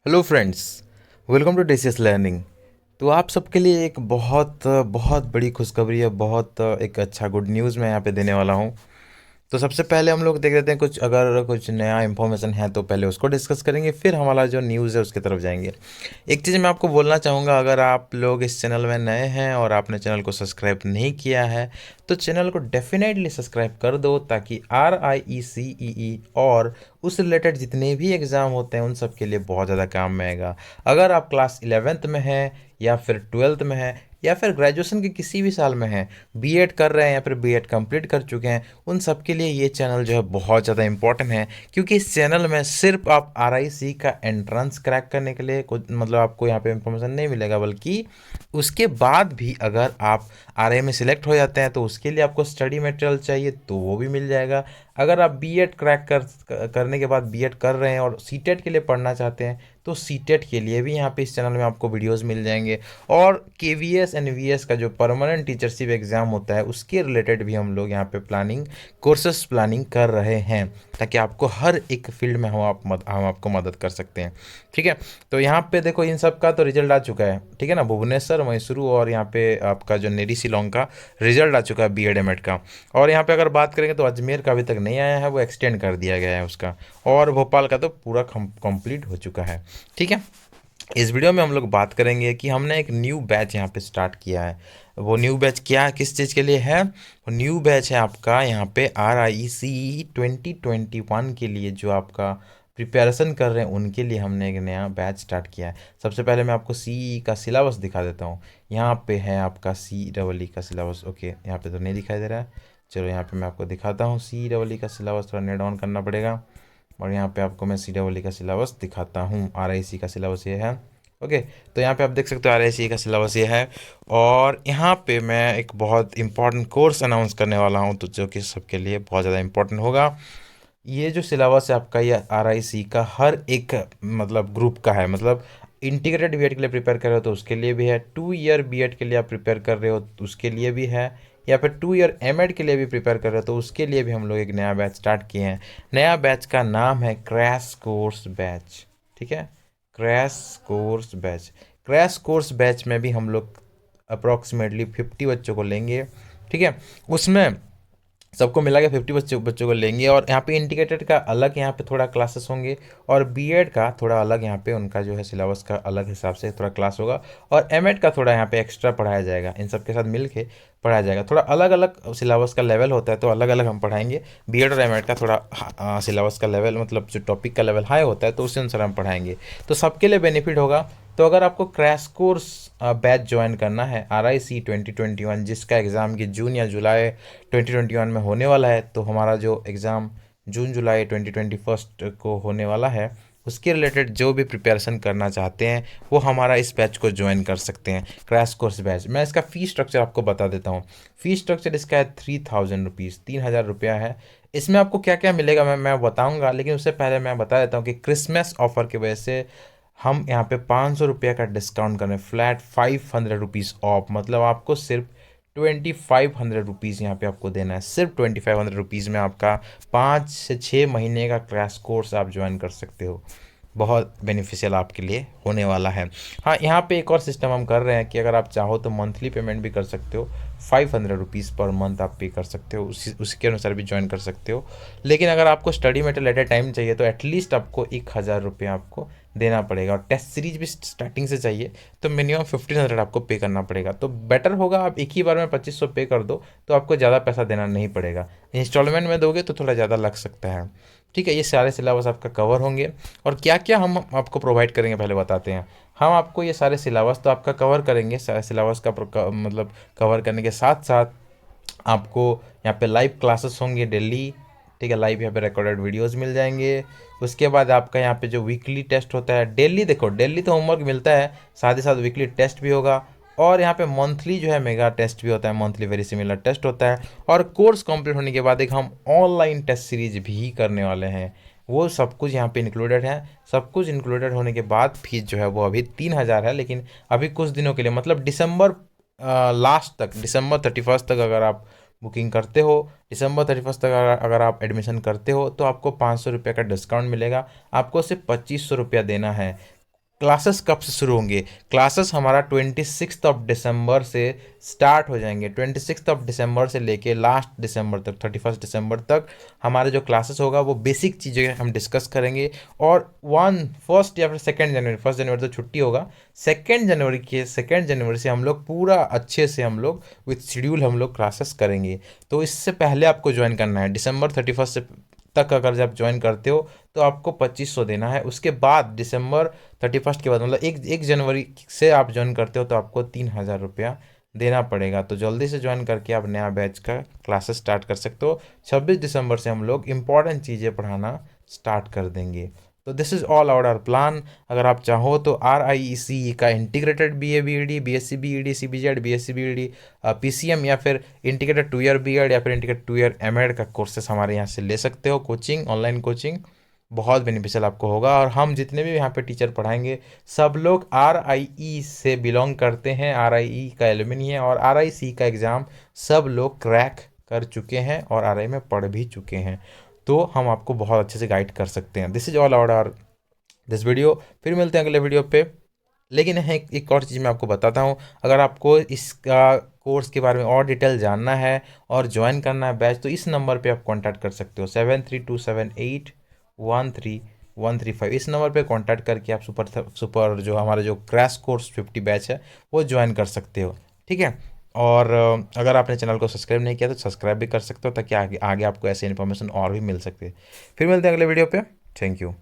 Hello friends, welcome to DCS learning. तो आप सबके लिए एक बहुत बहुत बड़ी खुशखबरी है, बहुत एक अच्छा गुड न्यूज़ मैं यहाँ पे देने वाला हूँ। तो सबसे पहले हम लोग देख लेते हैं, कुछ अगर कुछ नया इन्फॉर्मेशन है तो पहले उसको डिस्कस करेंगे, फिर हमारा जो न्यूज़ है उसकी तरफ जाएंगे। एक चीज़ मैं आपको बोलना चाहूँगा, अगर आप लोग इस चैनल में नए हैं और आपने चैनल को सब्सक्राइब नहीं किया है तो चैनल को डेफिनेटली सब्सक्राइब कर दो, ताकि RIE CEE और उस रिलेटेड जितने भी एग्ज़ाम होते हैं उन सब के लिए बहुत ज़्यादा काम में आएगा। अगर आप क्लास 11th में हैं या फिर 12th में हैं या फिर ग्रेजुएशन के किसी भी साल में हैं, B.Ed कर रहे हैं या फिर B.Ed कंप्लीट कर चुके हैं, उन सब के लिए ये चैनल जो है बहुत ज़्यादा इंपॉर्टेंट है। क्योंकि इस चैनल में सिर्फ आप RIC का एंट्रेंस क्रैक करने के लिए कुछ मतलब आपको यहाँ पे इंफॉर्मेशन नहीं मिलेगा, बल्कि उसके बाद भी अगर आप RI में सिलेक्ट हो जाते हैं तो उसके लिए आपको स्टडी मटेरियल चाहिए तो वो भी मिल जाएगा। अगर आप B.Ed क्रैक करने के बाद B.Ed कर रहे हैं और C.TET के लिए पढ़ना चाहते हैं तो C.TET के लिए भी यहाँ पे इस चैनल में आपको वीडियोस मिल जाएंगे। और KVS NVS का जो परमानेंट टीचरशिप एग्ज़ाम होता है उसके रिलेटेड भी हम लोग यहाँ पे कोर्सेस प्लानिंग कर रहे हैं, ताकि आपको हर एक फील्ड में हम आपको मदद कर सकते हैं। ठीक है, तो यहाँ पे देखो इन सब का तो रिजल्ट आ चुका है, ठीक है ना। भुवनेश्वर, मैसूरू और यहाँ पे आपका जो नेरी शिलोंग का रिजल्ट आ चुका है B.Ed M.Ed का। और यहाँ पे अगर बात करेंगे तो अजमेर का अभी तक नहीं आया है, वो एक्सटेंड कर दिया गया है उसका। और भोपाल का तो पूरा कंप्लीट हो चुका है। ठीक है, इस वीडियो में हम लोग बात करेंगे कि हमने एक न्यू बैच यहाँ पे स्टार्ट किया है। वो न्यू बैच क्या किस चीज़ के लिए है? वो न्यू बैच है आपका यहाँ पे RIE CE 2021 के लिए, जो आपका प्रिपरेशन कर रहे हैं उनके लिए हमने एक नया बैच स्टार्ट किया है। सबसे पहले मैं आपको CE का सिलेबस दिखा देता हूँ। यहाँ पे है आपका CEE का सिलेबस। ओके, यहाँ पे तो नहीं दिखाई दे रहा है, चलो यहाँ पे मैं आपको दिखाता हूँ। CEE का सिलेबस थोड़ा नेट डाउन करना पड़ेगा, और यहाँ पे आपको मैं CEE का सिलेबस दिखाता हूँ। RIC का सिलेबस ये है। ओके, तो यहाँ पे आप देख सकते हो RIC का सिलेबस ये है। और यहाँ पे मैं एक बहुत इंपॉर्टेंट कोर्स अनाउंस करने वाला हूँ, तो जो कि सबके लिए बहुत ज़्यादा इंपॉर्टेंट होगा। ये जो सिलेबस है आपका, ये RIC का हर एक मतलब ग्रुप का है। मतलब इंटीग्रेटेड B.Ed के लिए प्रिपेयर कर रहे हो तो उसके लिए भी है, 2 ईयर B.Ed के लिए आप प्रिपेयर कर रहे हो तो उसके लिए भी है, या फिर 2 ईयर M.Ed के लिए भी प्रिपेयर कर रहे हो तो उसके लिए भी हम लोग एक नया बैच स्टार्ट किए हैं। नया बैच का नाम है क्रैश कोर्स बैच। ठीक है, crash course batch. Crash course batch में भी हम लोग अप्रॉक्सीमेटली 50 बच्चों को लेंगे। ठीक है, उसमें सबको मिला के 50 बच्चों बच्चों को लेंगे। और यहाँ पे इंटीग्रेटेड का अलग यहाँ पे थोड़ा क्लासेस होंगे, और B.Ed का थोड़ा अलग यहाँ पे उनका जो है सिलेबस का अलग हिसाब से थोड़ा क्लास होगा, और M.Ed का थोड़ा यहाँ पे एक्स्ट्रा पढ़ाया जाएगा। इन सब के साथ मिल के पढ़ाया जाएगा। थोड़ा अलग अलग सिलेबस का लेवल होता है तो अलग अलग हम पढ़ाएंगे। B.Ed और M.Ed का थोड़ा सिलेबस का लेवल, मतलब जो टॉपिक का लेवल हाई होता है तो उसी अनुसार हम पढ़ाएंगे, तो सबके लिए बेनिफिट होगा। तो अगर आपको क्रैश कोर्स बैच ज्वाइन करना है RIC 2021, जिसका एग्ज़ाम की जून या जुलाई 2021 में होने वाला है, तो हमारा जो एग्ज़ाम जून जुलाई 2021 को होने वाला है उसके रिलेटेड जो भी प्रिपरेशन करना चाहते हैं वो हमारा इस बैच को ज्वाइन कर सकते हैं, क्रैश कोर्स बैच। मैं इसका फ़ी स्ट्रक्चर आपको बता देता हूँ। फ़ी स्ट्रक्चर इसका है 3000 रुपीज़, 3000 रुपया है। इसमें आपको क्या क्या मिलेगा मैं बताऊंगा, लेकिन उससे पहले मैं बता देता हूँ कि क्रिसमस ऑफर की वजह से हम यहाँ पे 500 रुपये का डिस्काउंट कर रहे हैं, फ्लैट 500 रुपीज़ ऑफ। मतलब आपको सिर्फ 2500 रुपीज़ यहाँ पे आपको देना है। सिर्फ 2500 रुपीज़ में आपका 5 से 6 महीने का क्रैश कोर्स आप ज्वाइन कर सकते हो। बहुत बेनिफिशियल आपके लिए होने वाला है। हाँ, यहाँ पे एक और सिस्टम हम कर रहे हैं कि अगर आप चाहो तो मंथली पेमेंट भी कर सकते हो। 500 रुपीज़ पर मंथ आप पे कर सकते हो, उसके अनुसार भी ज्वाइन कर सकते हो। लेकिन अगर आपको study material at A time चाहिए तो एटलीस्ट आपको 1000 रुपये आपको देना पड़ेगा, और टेस्ट सीरीज भी स्टार्टिंग से चाहिए तो मिनिमम 1500 आपको पे करना पड़ेगा। तो बेटर होगा आप एक ही बार में 2500 पे कर दो, तो आपको ज़्यादा पैसा देना नहीं पड़ेगा। इंस्टॉलमेंट में दोगे तो थोड़ा ज़्यादा लग सकता है। ठीक है, ये सारे सिलेबस आपका कवर होंगे। और क्या क्या हम आपको प्रोवाइड करेंगे पहले बताते हैं। हम आपको ये सारे सिलेबस तो आपका कवर करेंगे, सारे सिलेबस का मतलब कवर करने के साथ साथ आपको यहाँ पे लाइव क्लासेस होंगे डेली। ठीक है, लाइव यहाँ पे रिकॉर्डेड वीडियोस मिल जाएंगे। उसके बाद आपका यहाँ पे जो वीकली टेस्ट होता है डेली, देखो डेली तो होमवर्क मिलता है, साथ ही साथ वीकली टेस्ट भी होगा। और यहाँ पे मंथली जो है मेगा टेस्ट भी होता है, मंथली वेरी सिमिलर टेस्ट होता है। और कोर्स कंप्लीट होने के बाद एक हम ऑनलाइन टेस्ट सीरीज भी करने वाले हैं। वो सब कुछ यहाँ पे इंक्लूडेड है। सब कुछ इंक्लूडेड होने के बाद फीस जो है वो अभी 3000 है, लेकिन अभी कुछ दिनों के लिए, मतलब दिसंबर लास्ट तक, दिसंबर 31 तक अगर आप बुकिंग करते हो, दिसंबर 31 तक अगर आप एडमिशन करते हो तो आपको 500 रुपये का डिस्काउंट मिलेगा। आपको सिर्फ 2500 रुपया देना है। क्लासेस कब से शुरू होंगे? क्लासेस हमारा 26 से स्टार्ट हो जाएंगे। 26 से लेके लास्ट दिसंबर तक, 31 तक हमारे जो क्लासेस होगा वो बेसिक चीज़ें हम डिस्कस करेंगे। और 1 या फिर 2 जनवरी, 1 जनवरी तो छुट्टी होगा, 2 जनवरी से हम लोग पूरा अच्छे से हम लोग विथ शेड्यूल हम लोग क्लासेस करेंगे। तो इससे पहले आपको ज्वाइन करना है, दिसंबर 31 से तक अगर जब ज्वाइन करते हो तो आपको 2500 देना है। उसके बाद दिसंबर 31 के बाद, मतलब 1 जनवरी से आप ज्वाइन करते हो तो आपको 3000 रुपया देना पड़ेगा। तो जल्दी से ज्वाइन करके आप नया बैच का क्लासेस स्टार्ट कर सकते हो। 26 दिसंबर से हम लोग इंपॉर्टेंट चीज़ें पढ़ाना स्टार्ट कर देंगे। तो this is all our plan. अगर आप चाहो तो RIE का integrated B.A.B.Ed, B.Sc.B.Ed, C.B.Ed, B.Sc.B.Ed, PCM या फिर इंटीग्रेटेड 2 ईयर B.Ed या फिर इंटीग्रेटेड 2 ईयर M.Ed का कोर्सेस हमारे यहाँ से ले सकते हो। कोचिंग, ऑनलाइन कोचिंग बहुत बेनिफिशियल आपको होगा। और हम जितने भी यहाँ पे टीचर पढ़ाएंगे सब लोग RIE से बिलोंग करते हैं, RIE का एलुमनी है, और RIC का एग्ज़ाम सब लोग क्रैक कर चुके हैं और RI में पढ़ भी चुके हैं। तो हम आपको बहुत अच्छे से गाइड कर सकते हैं। This is all about our this video. फिर मिलते हैं अगले वीडियो पे। लेकिन है एक और चीज़ मैं आपको बताता हूँ, अगर आपको इसका कोर्स के बारे में और डिटेल जानना है और ज्वाइन करना है बैच, तो इस नंबर पे आप कांटेक्ट कर सकते हो, 7327813135। इस नंबर पे कांटेक्ट करके आप सुपर जो हमारा जो क्रैश कोर्स 50 बैच है वो ज्वाइन कर सकते हो। ठीक है। और अगर आपने चैनल को सब्सक्राइब नहीं किया तो सब्सक्राइब भी कर सकते हो, ताकि आगे आगे आपको ऐसे इन्फॉर्मेशन और भी मिल सकती है। फिर मिलते हैं अगले वीडियो पे। Thank you.